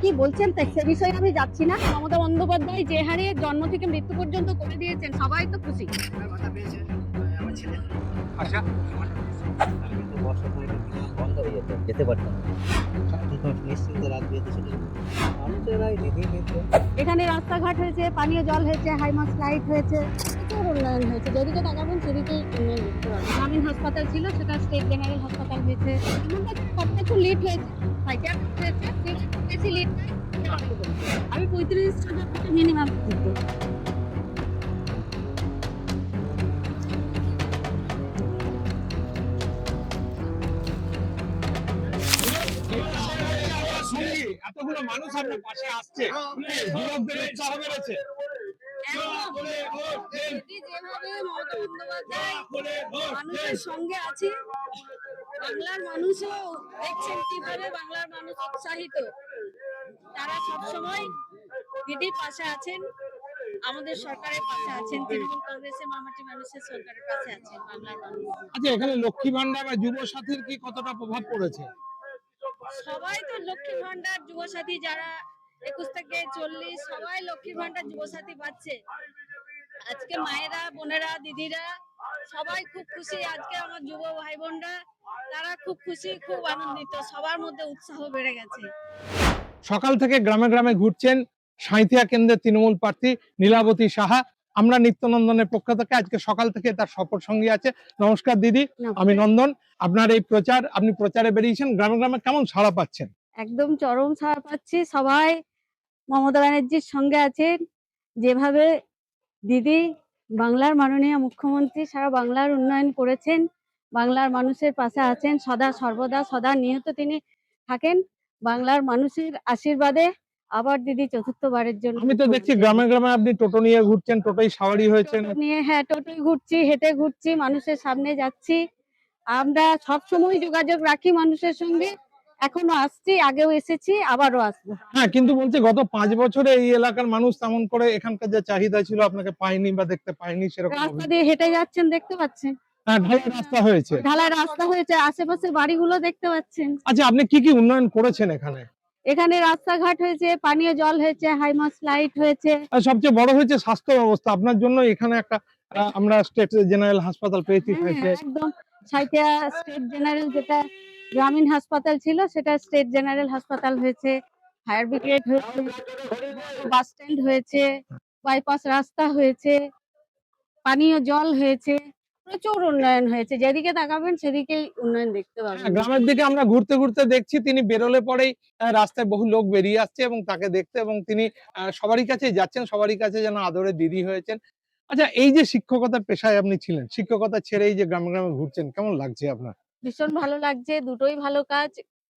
কি বলছেন সে বিষয়ে আমি যাচ্ছি না। মমতা বন্দ্যোপাধ্যায় যে হারে জন্ম থেকে মৃত্যু পর্যন্ত করে দিয়েছেন, সবাই তো খুশি। ভাতা পেয়েছে আমার ছেলে। আচ্ছা, আমি কিন্তু বর্ষা পরে বন্ধ হয়ে যেত, যেতে পারতাম না। নিশ্চিন্তে রাত বিয়েতে চলে যেত। মানুষেরাই দিদি মিত্র। এখানে রাস্তাঘাট হয়েছে, পানীয় জল হয়েছে, হাইমাস লাইট হয়েছে, প্রচুর উন্নয়ন হয়েছে। যেদিকে তাকাবেন সেদিকেই উন্নয়ন দেখতে পাবেন। গ্রামীণ হাসপাতাল ছিল, সেটা স্টেট জেনারেল হাসপাতাল হয়েছে। এমনটা সবটা একটু লিট হয়েছে, সাইকিয়াট্রিস্ট হয়েছে, বেশি লিট নাই। আমি 35,000 টাকা মিনিমাম দিত। এতগুলো মানুষ আপনার পাশে আসছে, যুবকদের উৎসাহ বেড়েছে। যেভাবে মমতা বন্দ্যোপাধ্যায় মানুষের সঙ্গে আছে, বাংলার মানুষও দেখছেন কিভাবে বাংলার মানুষ উৎসাহিত। তারা সবসময় দিদির পাশে আছেন, আমাদের সরকারের পাশে আছেন, তৃণমূল কংগ্রেসের মামাটি মানুষের সরকারের পাশে আছেন বাংলার মানুষ। আচ্ছা, এখানে লক্ষ্মী ভান্ডার বা যুব সাথীর কি কতটা প্রভাব পড়েছে? সবাই তো লক্ষ্মী ভান্ডার যুবসাথী, যারা 21 থেকে 40 সবাই লক্ষ্মী ভান্ডার যুবসাথী পাচ্ছে। আজকে মায়েরা, বোনেরা, দিদিরা সবাই খুব খুশি। আজকে আমার যুব ভাই বোনরা তারা খুব খুশি, খুব আনন্দিত, সবার মধ্যে উৎসাহ বেড়ে গেছে। সকাল থেকে গ্রামে গ্রামে ঘুরছেন সাঁইথিয়া কেন্দ্রের তৃণমূল প্রার্থী নীলাবতী সাহা। আমরা নিত্যনন্দনের পক্ষ থেকে আজকে সকাল থেকে তার সফর সঙ্গী আছে। নমস্কার দিদি, আমি নন্দন। আপনার এই প্রচার, আপনি প্রচারে বেরিয়েছেন, গ্রামে গ্রামে কেমন সাড়া পাচ্ছেন? একদম চরম সাড়া পাচ্ছি। সবাই মমতা ব্যানার্জির সঙ্গে আছেন। যেভাবে দিদি বাংলার মাননীয় মুখ্যমন্ত্রী সারা বাংলার উন্নয়ন করেছেন, বাংলার মানুষের পাশে আছেন, সদা সর্বদা সদা নিয়ত তিনি থাকেন। বাংলার মানুষের আশীর্বাদে আবার দিদি চতুর্থবারের জন্য আমি তো দেখছি গ্রামে গ্রামে আপনি টোটো নিয়ে ঘুরছেন, টোটোই সাওয়ারি হয়েছেন। নিয়ে, হ্যাঁ, টোটোয় ঘুরছি, হেঁটে ঘুরছি, মানুষের সামনে যাচ্ছি। আমরা সবসময় যোগাযোগ রাখি মানুষের সঙ্গে, এখনো আসছি, আগেও এসেছি, আবারও আসবো। হ্যাঁ, কিন্তু বলছে গত 5 বছরে এই এলাকার মানুষ তেমন করে এখানকার যে চাহিদা ছিল আপনাকে পায়নি বা দেখতে পায়নি সেরকম। রাস্তা দিয়ে হেঁটে যাচ্ছেন, দেখতে পাচ্ছেন। হ্যাঁ, ঢালাই রাস্তা হয়েছে। ঢালাই রাস্তা হয়েছে, আশেপাশের বাড়িগুলো দেখতে পাচ্ছেন। আচ্ছা, আপনি কি কি উন্নয়ন করেছেন এখানে? এখানে রাস্তাঘাট হয়েছে, পানীয় জল হয়েছে, হাইমাস লাইট হয়েছে। আর সবচেয়ে বড় হয়েছে স্বাস্থ্য ব্যবস্থা। আপনার জন্য এখানে একটা আমরা স্টেট জেনারেল হাসপাতাল পেয়েছি। হ্যাঁ, একদম সাঁইথিয়া স্টেট জেনারেল, যেটা গ্রামীণ হাসপাতাল ছিল সেটা স্টেট জেনারেল হাসপাতাল হয়েছে, ফায়ার ব্রিগেড হয়েছে, বাস স্ট্যান্ড হয়েছে, বাইপাস রাস্তা হয়েছে, পানীয় জল হয়েছে, প্রচুর উন্নয়ন হয়েছে। যেদিকে তাকাবেন সেদিকেই উন্নয়ন দেখতে পাবেন। গ্রামের দিকে আমরা ঘুরতে ঘুরতে দেখছি তিনি বেরোলে পরেই রাস্তায় বহু লোক বেরিয়ে আসছে এবং তাকে দেখতে, এবং তিনি সবারই কাছে যাচ্ছেন, সবারই কাছে যেন আদরের দিদি হয়েছেন। আচ্ছা, এই যে শিক্ষকতার পেশায় আপনি ছিলেন, শিক্ষকতা ছেড়ে এই যে গ্রামে গ্রামে ঘুরছেন, কেমন লাগছে আপনার? ভীষণ ভালো লাগছে, দুটোই ভালো কাজ।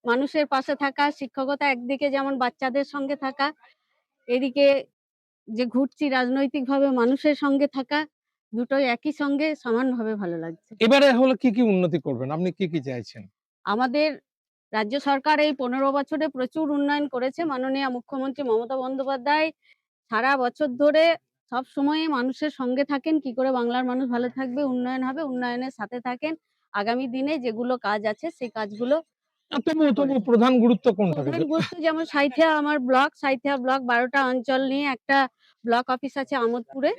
মানুষের পাশে থাকা, শিক্ষকতা একদিকে যেমন বাচ্চাদের সঙ্গে থাকা, এদিকে যে ঘুরছি রাজনৈতিক ভাবে মানুষের সঙ্গে থাকা, দুটোই একই সঙ্গে সমানভাবে ভালো লাগছে। এবারে হলো কি কি উন্নতি করবেন, আপনি কি কি চাইছেন? আমাদের রাজ্য সরকার এই 15 বছরে প্রচুর উন্নয়ন করেছে। মাননীয় মুখ্যমন্ত্রী মমতা বন্দ্যোপাধ্যায় সারা বছর ধরে সব সময় মানুষের সঙ্গে থাকেন, কি করে বাংলার মানুষ ভালো থাকবে, উন্নয়ন হবে, উন্নয়নের সাথে থাকেন। আগামী দিনে যেগুলো কাজ আছে সেই কাজগুলো তবু প্রধান গুরুত্ব কোনটা? যেমন সাঁইথিয়া আমার ব্লক, সাঁইথিয়া ব্লক 12টা অঞ্চল নিয়ে একটা ব্লক অফিস আছে আমোদপুরে।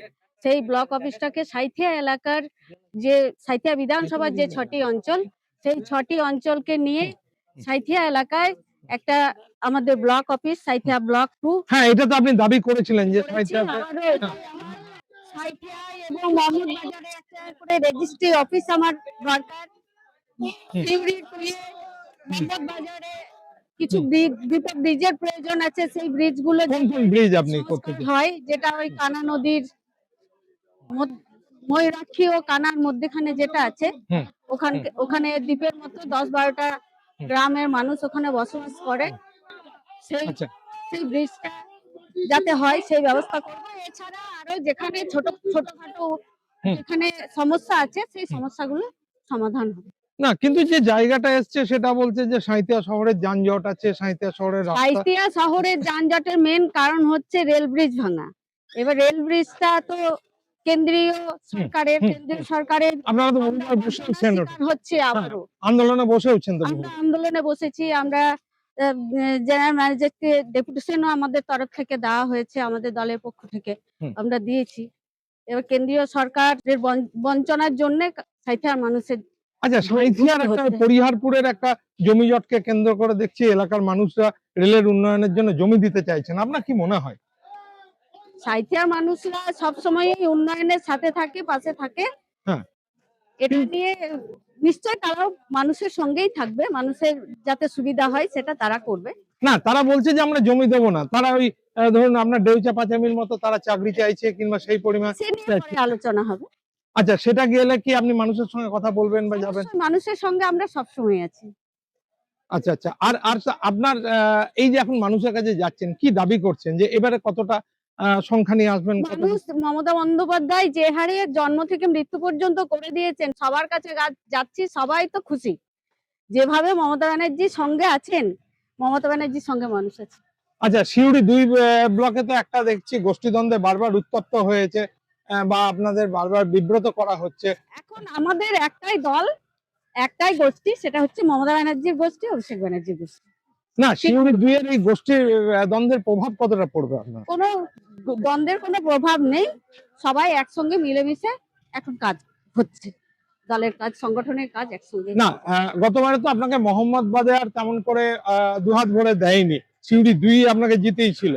সেই ব্লক অফিসটাকে সাঁইথিয়া এলাকার, যে সাঁইথিয়া বিধানসভার যে 6টি অঞ্চল, সেই 6টি অঞ্চলকে নিয়ে সাঁইথিয়া এলাকায় একটা আমাদের ব্লক অফিস, সাঁইথিয়া ব্লক 2। হ্যাঁ, এটা তো আপনি দাবি করেছিলেন যে সাঁইথিয়া এবং মোহাম্মদবাজারে একটা করে রেজিস্ট্রি অফিস আমার দরকার। মোহাম্মদবাজারে কিছু দুটো ব্রিজের প্রয়োজন আছে, সেই ব্রিজ গুলো ব্রিজ আপনি করতে হয়, যেটা ওই কানা নদীর ময়ূরাক্ষী ও কানার মধ্যখানে যেটা আছে, ওখানে দ্বীপের মতো 10-12টা গ্রামের মানুষ ওখানে বসবাস করে। সেই ব্রিজটা যাতে হয় সেই ব্যবস্থা করবো। এছাড়া আরো যেখানে ছোটখাটো যেখানে সমস্যা আছে সেই সমস্যাগুলো সমাধান হবে। না, কিন্তু যে জায়গাটা এসছে সেটা বলছে যে সাঁইথিয়া শহরের যানজট আছে, সাঁইথিয়া শহরের যানজটের মেন কারণ হচ্ছে রেল ব্রিজ ভাঙা। এবার রেল ব্রিজটা তো কেন্দ্রীয় সরকারের আপনারা তো বসেছেন, হচ্ছে আবারও আন্দোলনে বসেছেন। তো আমরা আন্দোলনে বসেছি। আমরা জেনারেল ম্যানেজারকে ডেপুটেশনও আমাদের তরফ থেকে দেওয়া হয়েছে, আমাদের দলের পক্ষ থেকে হুম। আমরা দিয়েছি। এবার কেন্দ্রীয় সরকারের বঞ্চনার জন্য সাঁইথিয়ার মানুষের আচ্ছা, সাঁইথিয়ার একটা হচ্ছে। পরিহারপুরের একটা জমি জটকে কেন্দ্র করে দেখছি এলাকার মানুষরা রেলের উন্নয়নের জন্য জমি দিতে চাইছেন, আপনার কি মনে হয়? সাঁইথিয়ার মানুষরা সবসময়ই উন্নয়নের সাথে থাকে, পাশে থাকে। হ্যাঁ। এটা নিয়ে নিশ্চয় তারাও মানুষের সঙ্গেই থাকবে, মানুষের যাতে সুবিধা হয় সেটা তারা করবে। না, তারা বলছে যে আমরা জমি দেবো না, তারা ওই ধরুন আপনার ডেউচা পাচামির মতো তারা চাকরি চাইছে কিংবা সেই পরিমাণ। সে নিয়ে পরে আলোচনা হবে। আচ্ছা, সেটা গেলে কি আপনি মানুষের সঙ্গে কথা বলবেন বা যাবেন? অবশ্যই মানুষের সঙ্গে আমরা সবসময় আছি। আচ্ছা আচ্ছা, আর আর আপনার এই যে এখন মানুষের কাছে যাচ্ছেন, কি দাবি করছেন যে এবারে কতটা সংখ্যা নিয়ে আসবেন? মানুষ মমতা বন্দ্যোপাধ্যায় যে হারে জন্ম থেকে মৃত্যু পর্যন্ত করে দিয়েছেন, সবার কাছে যাচ্ছি, সবাই তো খুশি। যেভাবে মমতা ব্যানার্জির সঙ্গে আছেন, মমতা ব্যানার্জির সঙ্গে মানুষ আছে। আচ্ছা, সিউড়ি 2 ব্লকে তো একটা দেখছি গোষ্ঠীদ্বন্দ্বে বারবার উত্তপ্ত হয়েছে, বা আপনাদের বারবার বিব্রত করা হচ্ছে। এখন আমাদের একটাই দল, একটাই গোষ্ঠী, সেটা হচ্ছে মমতা ব্যানার্জির গোষ্ঠী, অভিষেক ব্যানার্জির গোষ্ঠী। না, সিউড়ি 2 এর এই গোষ্ঠীর দ্বন্দ্বের প্রভাব কতটা পড়বে আপনার? কোনো দ্বন্দ্বের কোনো প্রভাব নেই, সবাই একসঙ্গে মিলেমিশে এখন কাজ হচ্ছে, দলের কাজ, সংগঠনের কাজ একসঙ্গে। না, গতবারে তো আপনাকে মোহাম্মদবাদে আর তেমন করে দুহাত ভরে দেয়নি, সিউড়ি 2 আপনাকে জিতেই ছিল।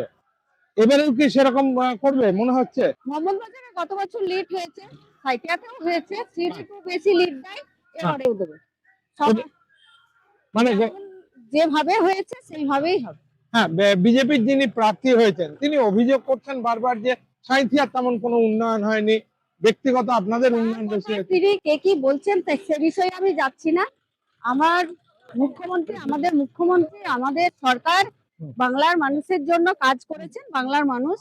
এবারেও কি সেরকম করবে মনে হচ্ছে? মোহাম্মদবাজারে গত বছর লিড হয়েছে, সাঁইথিয়াতেও হয়েছে, সিটি বেশি লিড দেয়, এবারেও দেবে। সব মানে যেভাবে হয়েছে সেইভাবেই হবে। হ্যাঁ, বিজেপির যিনি প্রার্থী হয়েছেন তিনি অভিযোগ করছেন বারবার যে সাঁইথিয়ার তেমন কোনো উন্নয়ন হয়নি, ব্যক্তিগত আপনাদের উন্নয়ন বেশি হয়েছে। তিনি কে কি বলছেন সে বিষয়ে আমি যাচ্ছি না। আমার মুখ্যমন্ত্রী, আমাদের সরকার বাংলার মানুষের জন্য কাজ করেছেন। বাংলার মানুষ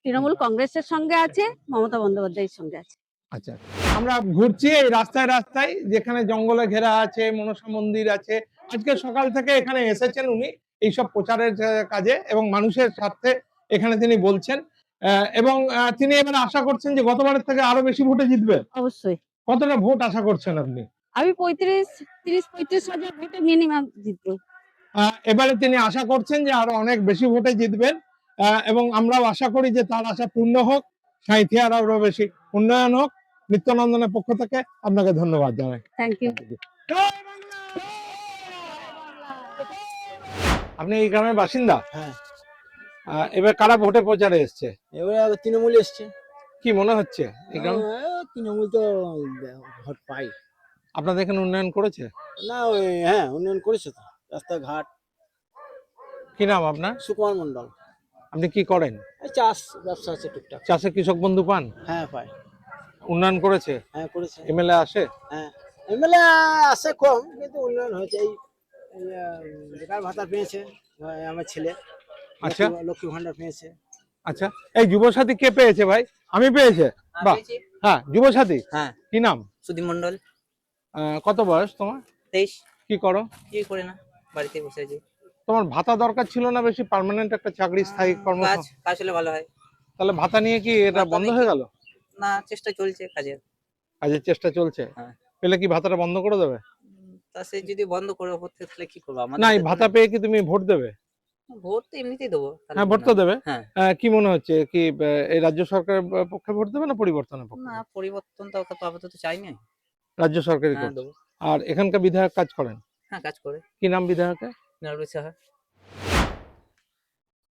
তৃণমূল কংগ্রেসের সঙ্গে আছে, মমতা বন্দ্যোপাধ্যায়ের সঙ্গে আছে। আচ্ছা, আমরা ঘুরছি এই রাস্তায় রাস্তায়, যেখানে জঙ্গলে ঘেরা আছে, মনসা মন্দির আছে। আজকে সকাল থেকে এখানে এসেছেন উনি এইসব প্রচারের কাজে, এবং মানুষের স্বার্থে এখানে তিনি বলছেন, এবং তিনি এবার আশা করছেন যে গতবারের থেকে আরো বেশি ভোটে জিতবে। অবশ্যই। কতটা ভোট আশা করছেন আপনি? আমি 35 হাজার ভোটে মিনিমাম জিতবো। এবারে তিনি আশা করছেন যে আরো অনেক বেশি ভোটে জিতবেন, এবং আমরাও আশা করি যে তার আশা পূর্ণ হোক, সাঁইথিয়ার আরো বেশি উন্নয়ন হোক। নিত্যানন্দনের পক্ষ থেকে আপনাকে ধন্যবাদ জানাই। Thank you. আপনি এই গ্রামের বাসিন্দা? হ্যাঁ। এবার কারা ভোটে প্রচারে এসছে? এবারে তৃণমূল এসছে। কি মনে হচ্ছে এই গ্রাম? তৃণমূল তো ভোট পাই। আপনাদের এখানে উন্নয়ন করেছে? না, ওই হ্যাঁ উন্নয়ন করেছে তো, রাস্তাঘাট। কি নাম আপনার? সুকুমার মন্ডল। আপনি কি করেন? এই চাষ ব্যবসা আছে টুকটাক। চাষে কৃষক বন্ধু পান? হ্যাঁ পাই। উন্নয়ন করেছে? হ্যাঁ করেছে। এমএলএ আসে? হ্যাঁ, এমএলএ আছে কম, কিন্তু উন্নয়ন হয়েছে। এই বেকার ভাতা পেয়েছে আমার ছেলে। আচ্ছা লক্ষ্মী ভান্ডার পেয়েছে। আচ্ছা, এই যুবসাথী কে পেয়েছে ভাই? আমি পেয়েছে? বাহ, হ্যাঁ যুবসাথী। হ্যাঁ। কি নাম? সুদীপ মন্ডল। কত বয়স তোমার? 23। কি করো? কি করে না, বাড়িতে বসে আছি। তোমার ভাতা দরকার ছিল না বেশি, পার্মানেন্ট একটা চাকরি, স্থায়ী কর্ম? কাজ হলে ভালো হয়। তাহলে ভাতা নিয়ে কি এটা ভাতা বন্ধ নিয়ে হয়ে গেল? না, চেষ্টা চলছে কাজের। কাজের চেষ্টা চলছে? হ্যাঁ। পেলে কি ভাতাটা বন্ধ করে দেবে? তা সে যদি বন্ধ করে হতে, তাহলে কি করবো? না, এই ভাতা পেয়ে কি তুমি ভোট দেবে? ভোট তো এমনিতেই দেবো। তাহলে হ্যাঁ, ভোট তো দেবে। হ্যাঁ। কি মনে হচ্ছে কি এই রাজ্য সরকারের পক্ষে ভোট দেবে না পরিবর্তনের পক্ষে? না, পরিবর্তন তো আপাতত চাই না। রাজ্য সরকারই হ্যাঁ করছে। দেবো। আর এখানকার বিধায়ক কাজ করেন? হ্যাঁ, কাজ করে। কি নাম বিধায়কের? নারুল সাহা।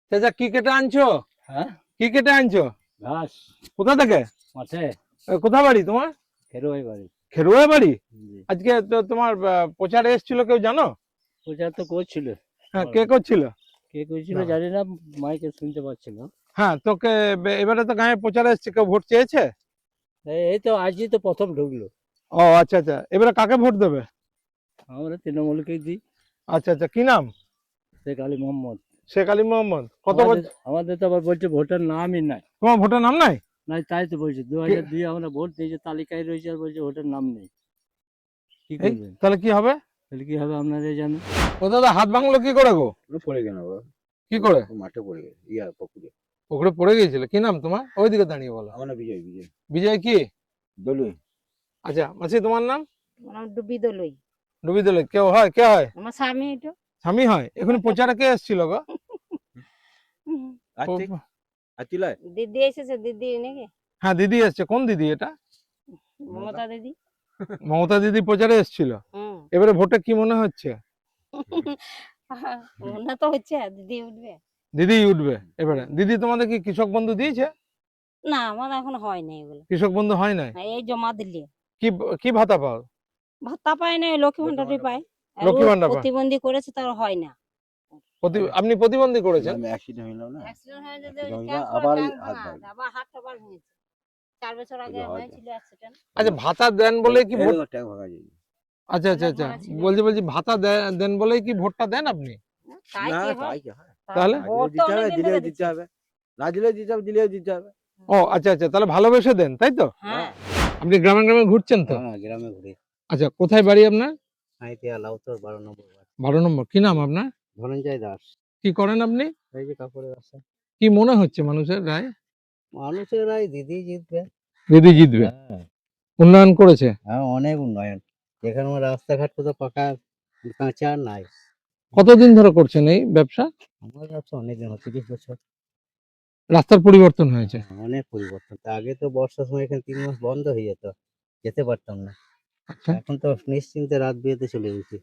চাচা, কি কেটে আনছো? হ্যাঁ, কি কেটে আনছো? ঘাস কোথা থেকে? মাঠে কোথা বাড়ি তোমার? খেরোয় বাড়ি। খেরুয়া বাড়ি? জি। আজকে তো তোমার প্রচারে এসেছিল, কেউ জানো? প্রচার তো করছিল। হ্যাঁ, কে করছিল? কে করছিল না। জানি না, মাইকে শুনতে পাচ্ছিল। হ্যাঁ, তোকে এবারে তো গায়ে প্রচারে এসছে, কেউ ভোট চেয়েছে? এই তো আজই তো প্রথম ঢুকলো। ও আচ্ছা আচ্ছা, এবারে কাকে ভোট দেবে? আমরা তৃণমূলকে দিই। আচ্ছা আচ্ছা, কি নাম? শেখ আলী মোহাম্মদ। শেখ আলী মোহাম্মদ। কত আমাদের তো আবার বলছে ভোটার নামই নাই। তোমার ভোটার নাম নাই? নাই, তাই তো বলছে 2002 আমরা ভোট দিয়েছি, তালিকায় রয়েছে, আর বলছে ভোটার নাম নেই। কি করবেন? তাহলে কি হবে? তাহলে কি হবে আপনারাই জানেন। ও দাদা, হাত ভাঙলো কি করে গো? পড়ে গেল, কি করে? মাঠে পড়ে গেল, পুকুরে। পুকুরে পড়ে গিয়েছিল? কি নাম তোমার? ওইদিকে দাঁড়িয়ে বলো। আমার নাম বিজয়। বিজয় বিজয় কি? দলুই। আচ্ছা মাসি, তোমার নাম? ডুবি দলই। ডুবি দলে কেউ হয়? কে হয়? আমার স্বামী। এটা স্বামী হয় এখন প্রচারে কে এসেছিল গো? আর ঠিক আর চিলায় দিদি এসেছে, দিদি নাকি হ্যাঁ দিদি এসছে। কোন দিদি এটা? মমতা দিদি। মমতা দিদি প্রচারে এসেছিল। হুম এবারে ভোটে কি মনে হচ্ছে? মনে তো হচ্ছে দিদি উঠবে। দিদি উঠবে এবারে। দিদি তোমাদের কি কৃষক বন্ধু দিয়েছে? না আমার এখন হয় না এগুলো। কৃষক বন্ধু হয় নাই? এই জমা দিলে কি কি ভাতা পাও? ভাতা পায় না, লক্ষ্মী ভান্ডারই পায়। আর লক্ষ্মী ও ভান্ডার পায়। প্রতিবন্ধী করেছে তার হয় না। আপনি প্রতিবন্ধী করেছেন? আমি অ্যাক্সিডেন্ট হইলাম না অ্যাক্সিডেন্ট হয়ে accident হয়ে ক্যান্সার, আবার টাং হাত ভাঙা, ভাঙা। আবার হাত আবার ভেঙেছে। 4 বছর আগে হয় না। হয়েছিল অ্যাক্সিডেন্ট। আচ্ছা ভাতা দেন বলে কি ভোট? ট্যাঙ্ক ভাঙা যায় আচ্ছা আচ্ছা আচ্ছা ভাড়া ছিল। বলছি ভাতা দেন বলেই কি ভোটটা দেন আপনি? তাই না কি হয়? তাই কি হয় তাহলে? ভোট তো দিতে হবে, অনেকদিন দিলেও ধরে দিতে দিচ্ছি। হবে, না দিলেও দিতে হবে, দিলেও দিতে হবে। ও আচ্ছা আচ্ছা তাহলে ভালোবেসে দেন তাই তো? হ্যাঁ আপনি গ্রামে গ্রামে ঘুরছেন তো? হ্যাঁ গ্রামে ঘুরি। আচ্ছা কোথায় বাড়ি আপনার? সাঁইথিয়া লাউতর 12 নম্বর ওয়ার্ড। 12 নম্বর। কি নাম আপনার? ধনঞ্জয় দাস। কি করেন আপনি? এই যে কাপড়ের ব্যবসা। কি মনে হচ্ছে মানুষের রায়? মানুষের রায় দিদি জিতবে। দিদি জিতবে। হ্যাঁ, উন্নয়ন করেছে? হ্যাঁ অনেক উন্নয়ন। এখানে রাস্তাঘাট তো পাকা, কাঁচা নাই। কতদিন ধরে করছেন এই ব্যবসা? আমার ব্যবসা অনেকদিন হচ্ছে, 30 বছর। রাস্তার পরিবর্তন হয়েছে। অনেক পরিবর্তন। তা আগে তো বর্ষার সময় এখানে 3 মাস বন্ধ হয়ে যেত, যেতে পারতাম না। আচ্ছা এখন তো নিশ্চিন্তে রাত বিয়েতে চলে গেছি।